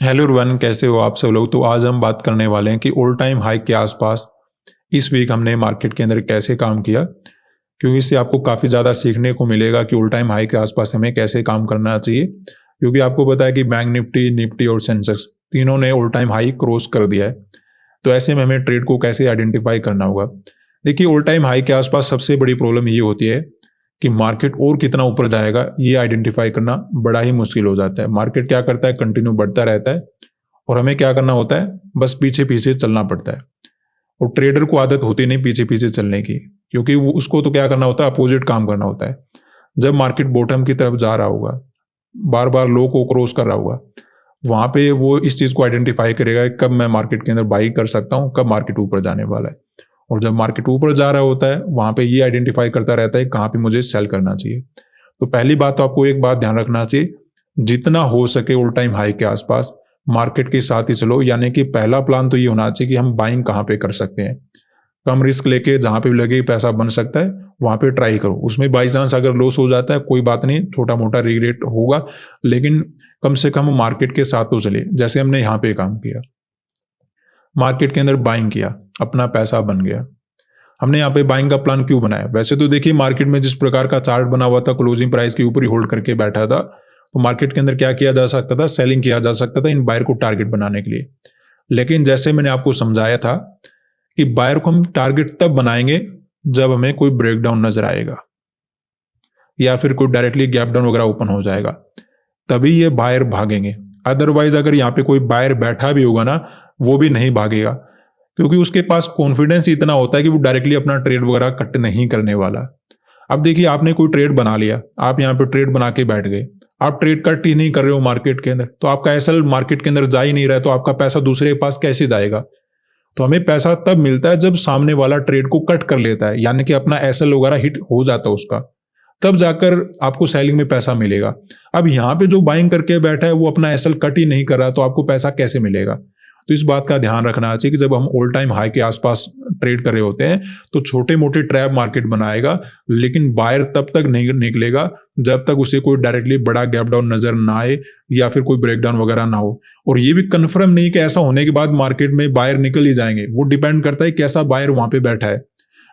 Hello everyone, कैसे हो आप सब लोग। तो आज हम बात करने वाले हैं कि ऑल टाइम हाई के आसपास इस वीक हमने मार्केट के अंदर कैसे काम किया, क्योंकि इससे आपको काफ़ी ज़्यादा सीखने को मिलेगा कि ऑल टाइम हाई के आसपास हमें कैसे काम करना चाहिए। क्योंकि आपको पता है कि बैंक निफ्टी, निफ्टी और सेंसेक्स तीनों ने ऑल टाइम हाई क्रॉस कर दिया है। तो ऐसे में हमें ट्रेड को कैसे आइडेंटिफाई करना होगा। देखिए, ऑल टाइम हाई के आसपास सबसे बड़ी प्रॉब्लम ये होती है कि मार्केट और कितना ऊपर जाएगा ये आइडेंटिफाई करना बड़ा ही मुश्किल हो जाता है। मार्केट क्या करता है, कंटिन्यू बढ़ता रहता है और हमें क्या करना होता है, बस पीछे पीछे चलना पड़ता है। और ट्रेडर को आदत होती नहीं पीछे पीछे चलने की, क्योंकि वो उसको तो क्या करना होता है, अपोजिट काम करना होता है। जब मार्केट बॉटम की तरफ जा रहा होगा, बार बार लो को क्रॉस कर रहा होगा, वहां पे वो इस चीज़ को आइडेंटिफाई करेगा कि कब मैं मार्केट के अंदर बाई कर सकता हूँ, कब मार्केट ऊपर जाने वाला है। और जब मार्केट ऊपर जा रहा होता है, वहां पे ये आइडेंटिफाई करता रहता है कहाँ पे मुझे सेल करना चाहिए। तो पहली बात तो आपको एक बात ध्यान रखना चाहिए, जितना हो सके ऑल टाइम हाई के आसपास मार्केट के साथ ही चलो। यानी कि पहला प्लान तो ये होना चाहिए कि हम बाइंग कहाँ पे कर सकते हैं। कम रिस्क लेके जहाँ पे भी लगे पैसा बन सकता है वहाँ पे ट्राई करो। उसमें बाई चांस अगर लॉस हो जाता है कोई बात नहीं, छोटा मोटा रिग्रेट होगा, लेकिन कम से कम मार्केट के साथ तो चले। जैसे हमने यहाँ पे काम किया, मार्केट के अंदर बाइंग किया, अपना पैसा बन गया। हमने यहाँ पे बाइंग का प्लान क्यों बनाया? वैसे तो देखिए, मार्केट में जिस प्रकार का चार्ट बना हुआ था, क्लोजिंग प्राइस के ऊपर ही होल्ड करके बैठा था, तो मार्केट के अंदर क्या किया जा सकता था, सेलिंग किया जा सकता था इन बायर को टारगेट बनाने के लिए। लेकिन जैसे मैंने आपको समझाया था कि बायर को हम टारगेट तब बनाएंगे जब हमें कोई ब्रेकडाउन नजर आएगा या फिर कोई डायरेक्टली गैप डाउन वगैरह ओपन हो जाएगा, तभी ये बायर भागेंगे। अदरवाइज अगर यहाँ पे कोई बायर बैठा भी होगा ना, वो भी नहीं भागेगा, क्योंकि उसके पास कॉन्फिडेंस इतना होता है कि वो डायरेक्टली अपना ट्रेड वगैरह कट नहीं करने वाला। अब देखिए, आपने कोई ट्रेड बना लिया, आप यहाँ पे ट्रेड बना के बैठ गए, आप ट्रेड कट ही नहीं कर रहे हो मार्केट के अंदर, तो आपका एसएल मार्केट के अंदर जा ही नहीं रहा है, तो आपका पैसा दूसरे के पास कैसे जाएगा? तो हमें पैसा तब मिलता है जब सामने वाला ट्रेड को कट कर लेता है, यानी कि अपना एसएल वगैरह हिट हो जाता है उसका, तब जाकर आपको सेलिंग में पैसा मिलेगा। अब यहाँ पे जो बाइंग करके बैठा है वो अपना एसएल कट ही नहीं कर रहा, तो आपको पैसा कैसे मिलेगा? तो इस बात का ध्यान रखना चाहिए कि जब हम ऑल टाइम हाई के आसपास ट्रेड कर रहे होते हैं तो छोटे मोटे ट्रैप मार्केट बनाएगा, लेकिन बायर तब तक नहीं निकलेगा जब तक उसे कोई डायरेक्टली बड़ा गैप डाउन नजर ना आए या फिर कोई ब्रेकडाउन वगैरह ना हो। और ये भी कंफर्म नहीं कि ऐसा होने के बाद मार्केट में बायर निकल ही जाएंगे, वो डिपेंड करता है कैसा बायर वहां पे बैठा है।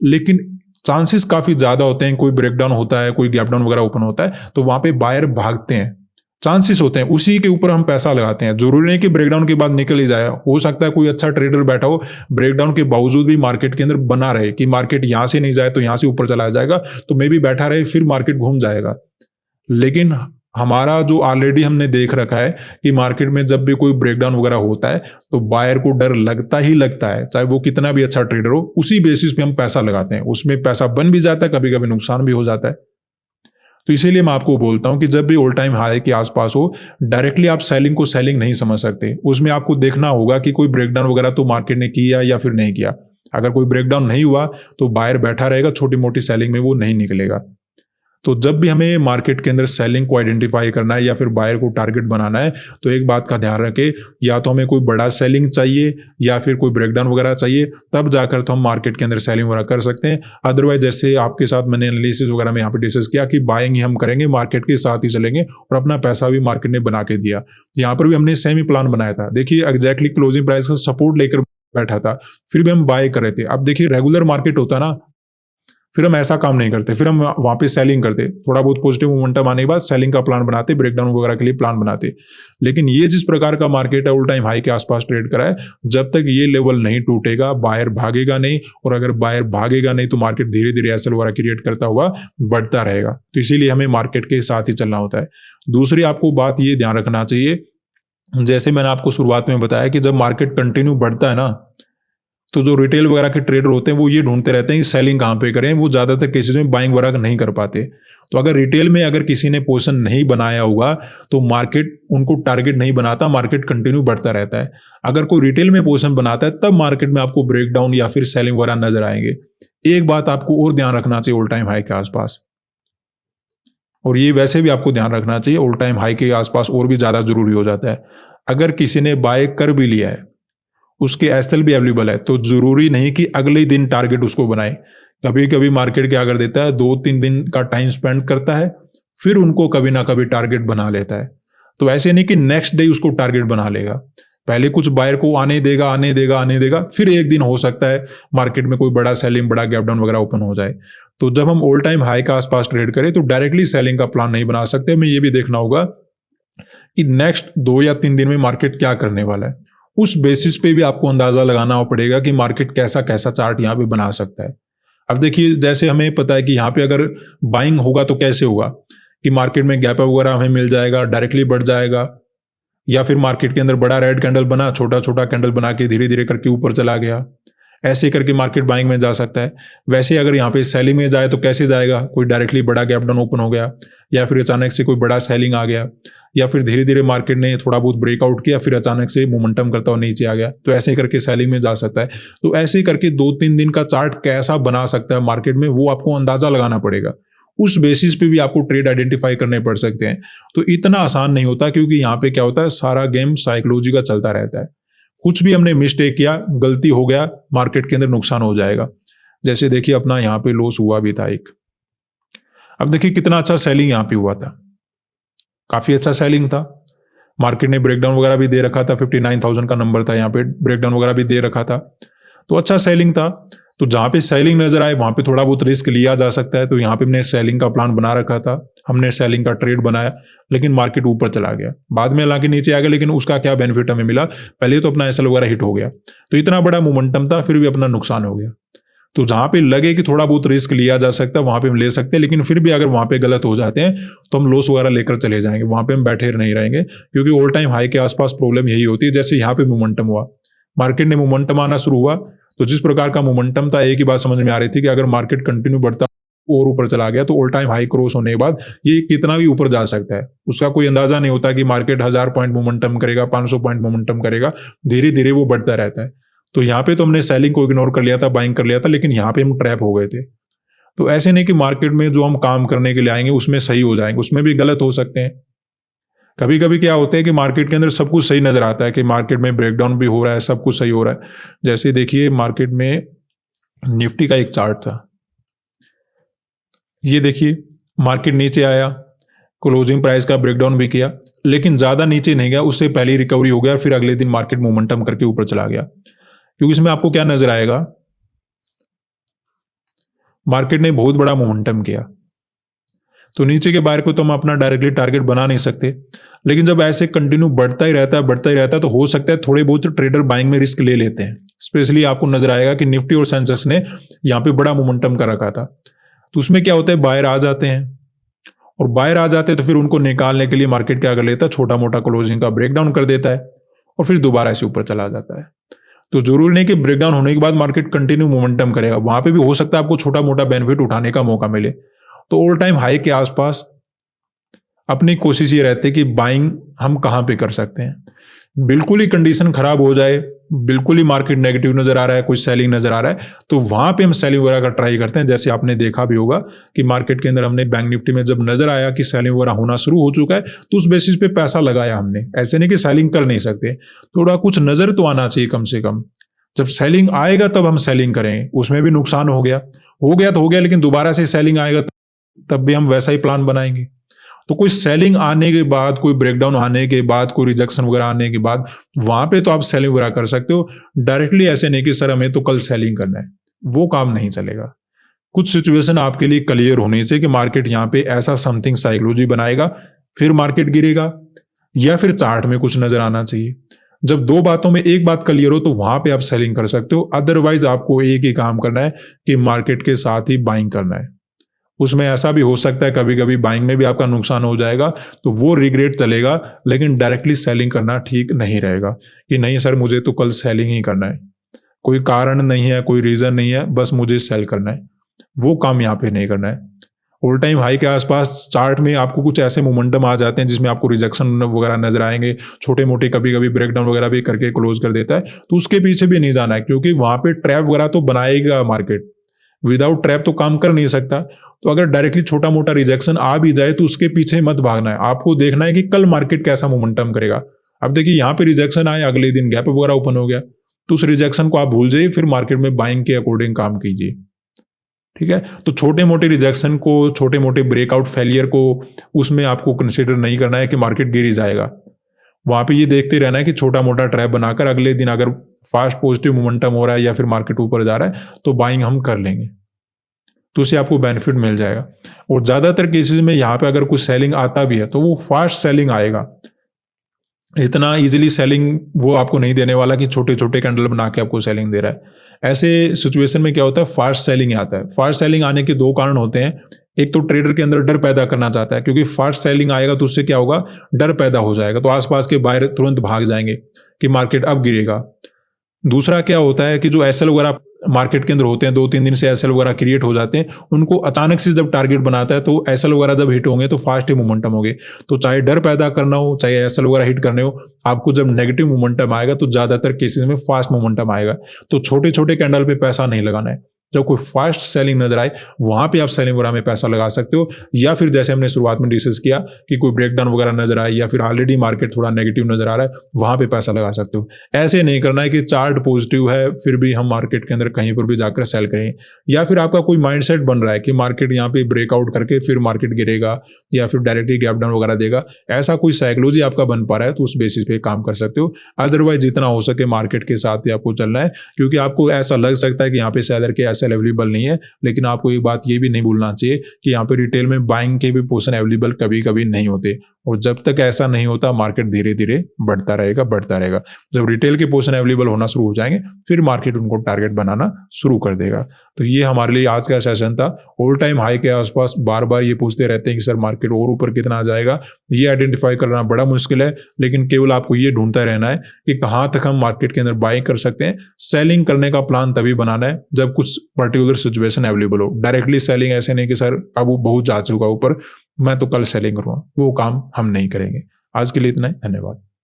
लेकिन चांसेस काफी ज्यादा होते हैं, कोई ब्रेकडाउन होता है, कोई गैप डाउन वगैरह ओपन होता है, तो वहां पे बायर भागते हैं, चांसेस होते हैं, उसी के ऊपर हम पैसा लगाते हैं। जरूरी नहीं कि ब्रेकडाउन के बाद निकल ही जाए, हो सकता है कोई अच्छा ट्रेडर बैठा हो, ब्रेकडाउन के बावजूद भी मार्केट के अंदर बना रहे कि मार्केट यहां से नहीं जाए तो यहां से ऊपर चला जाएगा, तो मे भी बैठा रहे, फिर मार्केट घूम जाएगा। लेकिन हमारा जो ऑलरेडी हमने देख रखा है कि मार्केट में जब भी कोई ब्रेकडाउन वगैरह होता है तो बायर को डर लगता ही लगता है, चाहे वो कितना भी अच्छा ट्रेडर हो। उसी बेसिस पे हम पैसा लगाते हैं, उसमें पैसा बन भी जाता है, कभी कभी नुकसान भी हो जाता है। तो इसीलिए मैं आपको बोलता हूं कि जब भी ऑल टाइम हाई के आसपास हो, डायरेक्टली आप सेलिंग को सेलिंग नहीं समझ सकते। उसमें आपको देखना होगा कि कोई ब्रेकडाउन वगैरह तो मार्केट ने किया या फिर नहीं किया। अगर कोई ब्रेकडाउन नहीं हुआ तो बायर बैठा रहेगा, छोटी मोटी सेलिंग में वो नहीं निकलेगा। तो जब भी हमें मार्केट के अंदर सेलिंग को आइडेंटिफाई करना है या फिर बायर को टारगेट बनाना है, तो एक बात का ध्यान रखें, या तो हमें कोई बड़ा सेलिंग चाहिए या फिर कोई ब्रेकडाउन वगैरह चाहिए, तब जाकर तो हम मार्केट के अंदर सेलिंग वगैरह कर सकते हैं। अदरवाइज जैसे आपके साथ मैंने एनालिसिस वगैरह में यहाँ पे डिस्कस किया कि बाइंग ही हम करेंगे, मार्केट के साथ ही चलेंगे और अपना पैसा भी मार्केट ने बना के दिया। यहाँ पर भी हमने सेम ही प्लान बनाया था। देखिए, एग्जैक्टली क्लोजिंग प्राइस का सपोर्ट लेकर बैठा था, फिर भी हम बाय कर रहे थे। अब देखिए, रेगुलर मार्केट होता ना, फिर हम ऐसा काम नहीं करते, फिर हम वहां पे सेलिंग करते, थोड़ा बहुत पॉजिटिव मोमेंटम आने के बाद सेलिंग का प्लान बनाते, ब्रेकडाउन वगैरह के लिए प्लान बनाते। लेकिन ये जिस प्रकार का मार्केट है, ऑल टाइम हाई के आसपास ट्रेड करा है, जब तक ये लेवल नहीं टूटेगा बायर भागेगा नहीं, और अगर बायर भागेगा नहीं तो मार्केट धीरे धीरे एसएल वगैरह क्रिएट करता हुआ बढ़ता रहेगा। तो इसीलिए हमें मार्केट के साथ ही चलना होता है। दूसरी आपको बात ये ध्यान रखना चाहिए, जैसे मैंने आपको शुरुआत में बताया कि जब मार्केट कंटिन्यू बढ़ता है ना, तो जो रिटेल वगैरह के ट्रेडर होते हैं वो ये ढूंढते रहते हैं कि सेलिंग कहाँ पे करें, वो ज़्यादातर केसेस में बाइंग वगैरह नहीं कर पाते। तो अगर रिटेल में अगर किसी ने पोजीशन नहीं बनाया होगा तो मार्केट उनको टारगेट नहीं बनाता, मार्केट कंटिन्यू बढ़ता रहता है। अगर कोई रिटेल में पोजीशन बनाता है तब मार्केट में आपको ब्रेकडाउन या फिर सेलिंग वगैरह नजर आएंगे। एक बात आपको और ध्यान रखना चाहिए ऑल टाइम हाई के आसपास, और ये वैसे भी आपको ध्यान रखना चाहिए ऑल टाइम हाई के आसपास और भी ज़्यादा जरूरी हो जाता है। अगर किसी ने बाय कर भी लिया है उसके एसएल भी अवेलेबल है, तो जरूरी नहीं कि अगले दिन टारगेट उसको बनाए। कभी कभी मार्केट क्या कर देता है, 2-3 दिन का टाइम स्पेंड करता है, फिर उनको कभी ना कभी टारगेट बना लेता है। तो ऐसे नहीं कि नेक्स्ट डे उसको टारगेट बना लेगा, पहले कुछ बायर को आने देगा आने देगा आने देगा, फिर एक दिन हो सकता है मार्केट में कोई बड़ा सेलिंग, बड़ा गैप डाउन वगैरह ओपन हो जाए। तो जब हम ऑल टाइम हाई के आसपास ट्रेड करें तो डायरेक्टली सेलिंग का प्लान नहीं बना सकते, हमें ये भी देखना होगा कि नेक्स्ट 2 या 3 दिन में मार्केट क्या करने वाला है। उस बेसिस पे भी आपको अंदाजा लगाना पड़ेगा कि मार्केट कैसा कैसा चार्ट यहाँ पे बना सकता है। अब देखिए, जैसे हमें पता है कि यहाँ पे अगर बाइंग होगा तो कैसे होगा कि मार्केट में गैप अप वगैरह हमें मिल जाएगा, डायरेक्टली बढ़ जाएगा, या फिर मार्केट के अंदर बड़ा रेड कैंडल बना, छोटा छोटा कैंडल बना के धीरे धीरे करके ऊपर चला गया, ऐसे करके मार्केट बाइंग में जा सकता है। वैसे अगर यहाँ पे सेलिंग में जाए तो कैसे जाएगा, कोई डायरेक्टली बड़ा गैप डाउन ओपन हो गया, या फिर अचानक से कोई बड़ा सेलिंग आ गया, या फिर धीरे धीरे मार्केट ने थोड़ा बहुत ब्रेकआउट किया, फिर अचानक से मोमेंटम करता हुआ नीचे आ गया, तो ऐसे करके सेलिंग में जा सकता है। तो ऐसे करके 2-3 दिन का चार्ट कैसा बना सकता है मार्केट में, वो आपको अंदाजा लगाना पड़ेगा। उस बेसिस पे भी आपको ट्रेड आइडेंटिफाई करने पड़ सकते हैं। तो इतना आसान नहीं होता, क्योंकि यहाँ पे क्या होता है, सारा गेम साइकोलॉजी का चलता रहता है। कुछ भी हमने मिस्टेक किया, गलती हो गया, मार्केट के अंदर नुकसान हो जाएगा। जैसे देखिए अपना यहाँ पे लॉस हुआ भी था एक। अब देखिए कितना अच्छा सेलिंग यहाँ पे हुआ था, काफी अच्छा सेलिंग था। मार्केट ने ब्रेकडाउन वगैरह भी दे रखा था, 59,000 का नंबर था, यहाँ पे ब्रेकडाउन वगैरह भी दे रखा था, तो अच्छा सेलिंग था। तो जहां पे सेलिंग नजर आए वहां पे थोड़ा बहुत रिस्क लिया जा सकता है। तो यहाँ पे हमने सेलिंग का प्लान बना रखा था, हमने सेलिंग का ट्रेड बनाया, लेकिन मार्केट ऊपर चला गया, बाद में लाके नीचे आ गया, लेकिन उसका क्या बेनिफिट हमें मिला, पहले तो अपना एसएल वगैरह हिट हो गया, तो इतना बड़ा मोमेंटम था, फिर भी अपना नुकसान हो गया। तो जहां पे लगे कि थोड़ा बहुत रिस्क लिया जा सकता है वहां पे हम ले सकते हैं, लेकिन फिर भी अगर वहां पे गलत हो जाते हैं तो हम लॉस वगैरह लेकर चले जाएंगे, वहां पे हम बैठे नहीं रहेंगे, क्योंकि ऑल टाइम हाई के आसपास प्रॉब्लम यही होती है। जैसे यहाँ पे मोमेंटम हुआ, मार्केट ने मोमेंटम आना शुरू हुआ, तो जिस प्रकार का मोमेंटम था, एक ही बात समझ में आ रही थी कि अगर मार्केट कंटिन्यू बढ़ता और ऊपर चला गया तो ऑल टाइम हाई क्रॉस होने के बाद ये कितना भी ऊपर जा सकता है, उसका कोई अंदाजा नहीं होता कि मार्केट 1000 पॉइंट मोमेंटम करेगा, 500 पॉइंट मोमेंटम करेगा, धीरे धीरे वो बढ़ता रहता है। तो यहाँ पे तो हमने सेलिंग को इग्नोर कर लिया था, बाइंग कर लिया था, लेकिन यहाँ पे हम ट्रैप हो गए थे। तो ऐसे नहीं कि मार्केट में जो हम काम करने के लिए आएंगे उसमें सही हो जाएंगे, उसमें भी गलत हो सकते हैं। कभी कभी क्या होता है कि मार्केट के अंदर सब कुछ सही नजर आता है कि मार्केट में ब्रेकडाउन भी हो रहा है, सब कुछ सही हो रहा है। जैसे देखिए मार्केट में निफ्टी का एक चार्ट था, ये देखिए मार्केट नीचे आया, क्लोजिंग प्राइस का ब्रेकडाउन भी किया, लेकिन ज्यादा नीचे नहीं गया, उससे पहले रिकवरी हो गया, फिर अगले दिन मार्केट मोमेंटम करके ऊपर चला गया। क्योंकि इसमें आपको क्या नजर आएगा, मार्केट ने बहुत बड़ा मोमेंटम किया, तो नीचे के बायर को तो हम अपना डायरेक्टली टारगेट बना नहीं सकते, लेकिन जब ऐसे कंटिन्यू बढ़ता ही रहता है तो हो सकता है थोड़े बहुत ट्रेडर बाइंग में रिस्क ले लेते हैं। स्पेशली आपको नजर आएगा कि निफ्टी और सेंसेक्स ने यहाँ पे बड़ा मोमेंटम कर रखा था, तो उसमें क्या होता है, बायर आ जाते हैं, और बायर आ जाते हैं तो फिर उनको निकालने के लिए मार्केट क्या कर लेता है, छोटा मोटा क्लोजिंग का ब्रेकडाउन कर देता है, और फिर दोबारा ऐसे ऊपर चला जाता है। तो जरूरी नहीं कि ब्रेकडाउन होने के बाद मार्केट कंटिन्यू मोमेंटम करेगा, वहां पे भी हो सकता है आपको छोटा मोटा बेनिफिट उठाने का मौका मिले। तो ऑल टाइम हाई के आसपास अपनी कोशिश ये रहती है कि बाइंग हम कहां पे कर सकते हैं। बिल्कुल ही कंडीशन खराब हो जाए, बिल्कुल ही मार्केट नेगेटिव नजर आ रहा है, कुछ सेलिंग नजर आ रहा है, तो वहां पे हम सेलिंग वगैरह का ट्राई करते हैं। जैसे आपने देखा भी होगा कि मार्केट के अंदर हमने बैंक निफ्टी में जब नजर आया कि सेलिंग वगैरह होना शुरू हो चुका है, तो उस बेसिस पे पैसा लगाया हमने। ऐसे नहीं कि सेलिंग कर नहीं सकते, थोड़ा कुछ नजर तो आना चाहिए कम से कम। जब सेलिंग आएगा तब हम सेलिंग करें, उसमें भी नुकसान हो गया तो हो गया, लेकिन दोबारा से सेलिंग आएगा तब भी हम वैसा ही प्लान बनाएंगे। तो कोई सेलिंग आने के बाद, कोई ब्रेकडाउन आने के बाद, कोई रिजेक्शन वगैरह आने के बाद, वहां पे तो आप सेलिंग वगैरह कर सकते हो। डायरेक्टली ऐसे नहीं कि सर हमें तो कल सेलिंग करना है, वो काम नहीं चलेगा। कुछ सिचुएशन आपके लिए क्लियर होनी चाहिए कि मार्केट यहाँ पे ऐसा समथिंग साइकोलॉजी बनाएगा, फिर मार्केट गिरेगा, या फिर चार्ट में कुछ नजर आना चाहिए। जब दो बातों में एक बात क्लियर हो तो वहां पे आप सेलिंग कर सकते हो। अदरवाइज आपको एक ही काम करना है कि मार्केट के साथ ही बाइंग करना है। उसमें ऐसा भी हो सकता है कभी कभी बाइंग में भी आपका नुकसान हो जाएगा, तो वो रिग्रेट चलेगा, लेकिन डायरेक्टली सेलिंग करना ठीक नहीं रहेगा कि नहीं सर मुझे तो कल सेलिंग ही करना है, कोई कारण नहीं है, कोई रीजन नहीं है, बस मुझे सेल करना है। वो काम यहाँ पे नहीं करना है। ऑल टाइम हाई के आसपास चार्ट में आपको कुछ ऐसे मोमेंटम आ जाते हैं जिसमें आपको रिजेक्शन वगैरह नजर आएंगे, छोटे मोटे कभी कभी ब्रेकडाउन वगैरह भी करके क्लोज कर देता है, तो उसके पीछे भी नहीं जाना है, क्योंकि वहां पे ट्रैप वगैरह तो बनाएगा मार्केट, विदाउट ट्रैप तो काम कर नहीं सकता। तो अगर डायरेक्टली छोटा मोटा रिजेक्शन आ भी जाए तो उसके पीछे मत भागना है, आपको देखना है कि कल मार्केट कैसा मोमेंटम करेगा। अब देखिए यहाँ पे रिजेक्शन आया, अगले दिन गैप वगैरह ओपन हो गया, तो उस रिजेक्शन को आप भूल जाइए, फिर मार्केट में बाइंग के अकॉर्डिंग काम कीजिए। ठीक है, तो छोटे मोटे रिजेक्शन को, छोटे मोटे ब्रेकआउट फेलियर को, उसमें आपको कंसिडर नहीं करना है कि मार्केट गिर ही जाएगा। वहां पे ये देखते रहना है कि छोटा मोटा ट्रैप बनाकर अगले दिन अगर फास्ट पॉजिटिव मोमेंटम हो रहा है या फिर मार्केट ऊपर जा रहा है तो बाइंग हम कर लेंगे, तो उससे आपको बेनिफिट मिल जाएगा। और ज्यादातर केसेस में यहाँ पे अगर कुछ सेलिंग आता भी है तो वो फास्ट सेलिंग आएगा, इतना इजीली सेलिंग वो आपको नहीं देने वाला कि छोटे छोटे कैंडल बना के आपको सेलिंग दे रहा है। ऐसे सिचुएशन में क्या होता है, फास्ट सेलिंग आता है। फास्ट सेलिंग आने के दो कारण होते हैं, एक तो ट्रेडर के अंदर डर पैदा करना चाहता है, क्योंकि फास्ट सेलिंग आएगा तो उससे क्या होगा, डर पैदा हो जाएगा, तो आसपास के बायर तुरंत भाग जाएंगे कि मार्केट अब गिरेगा। दूसरा क्या होता है कि जो एसएल वगैरह मार्केट के अंदर होते हैं, 2-3 दिन से एसएल वगैरह क्रिएट हो जाते हैं, उनको अचानक से जब टारगेट बनाता है तो एसएल वगैरह जब हिट होंगे तो फास्ट ही मोमेंटम होंगे। तो चाहे डर पैदा करना हो, चाहे एसएल वगैरह हिट करने हो, आपको जब नेगेटिव मोमेंटम आएगा तो ज्यादातर केसेस में फास्ट मोमेंटम आएगा। तो छोटे छोटे कैंडल पे पैसा नहीं लगाना है, जब कोई फास्ट सेलिंग नजर आए वहां पे आप सेलिंग वगैरह में पैसा लगा सकते हो, या फिर जैसे हमने शुरुआत में डिस्कस किया कि कोई ब्रेकडाउन वगैरह नजर आए या फिर ऑलरेडी मार्केट थोड़ा नेगेटिव नजर आ रहा है, वहां पे पैसा लगा सकते हो। ऐसे नहीं करना है कि चार्ट पॉजिटिव है फिर भी हम मार्केट के अंदर कहीं पर भी जाकर सेल करें, या फिर आपका कोई माइंडसेट बन रहा है कि मार्केट यहाँ पे ब्रेकआउट करके फिर मार्केट गिरेगा या फिर डायरेक्टली गैप डाउन वगैरह देगा, ऐसा कोई साइकोलॉजी आपका बन पा रहा है तो उस बेसिस पे काम कर सकते हो। अदरवाइज जितना हो सके मार्केट के साथ ही आपको चलना है, क्योंकि आपको ऐसा लग सकता है कि यहाँ पे सेलर के एसएल अवेलेबल नहीं है, लेकिन आपको एक बात ये भी नहीं भूलना चाहिए कि यहाँ पे रिटेल में बाइंग के भी पोजीशन अवेलेबल कभी कभी नहीं होते, और जब तक ऐसा नहीं होता मार्केट धीरे धीरे बढ़ता रहेगा। जब रिटेल के पोजीशन अवेलेबल होना शुरू हो जाएंगे फिर मार्केट उनको टारगेट बनाना शुरू कर देगा। तो ये हमारे लिए आज का सेशन था। ऑल टाइम हाई के आसपास बार बार ये पूछते रहते हैं कि सर मार्केट और ऊपर कितना आ जाएगा, ये आइडेंटिफाई करना बड़ा मुश्किल है, लेकिन केवल आपको ये ढूंढता रहना है कि कहाँ तक हम मार्केट के अंदर बाइंग कर सकते हैं। सेलिंग करने का प्लान तभी बनाना है जब कुछ पर्टिकुलर सिचुएशन अवेलेबल हो। डायरेक्टली सेलिंग ऐसे नहीं कि सर अब वो बहुत जा चुका ऊपर, मैं तो कल सेलिंग करूँगा, वो काम हम नहीं करेंगे। आज के लिए इतना ही, धन्यवाद।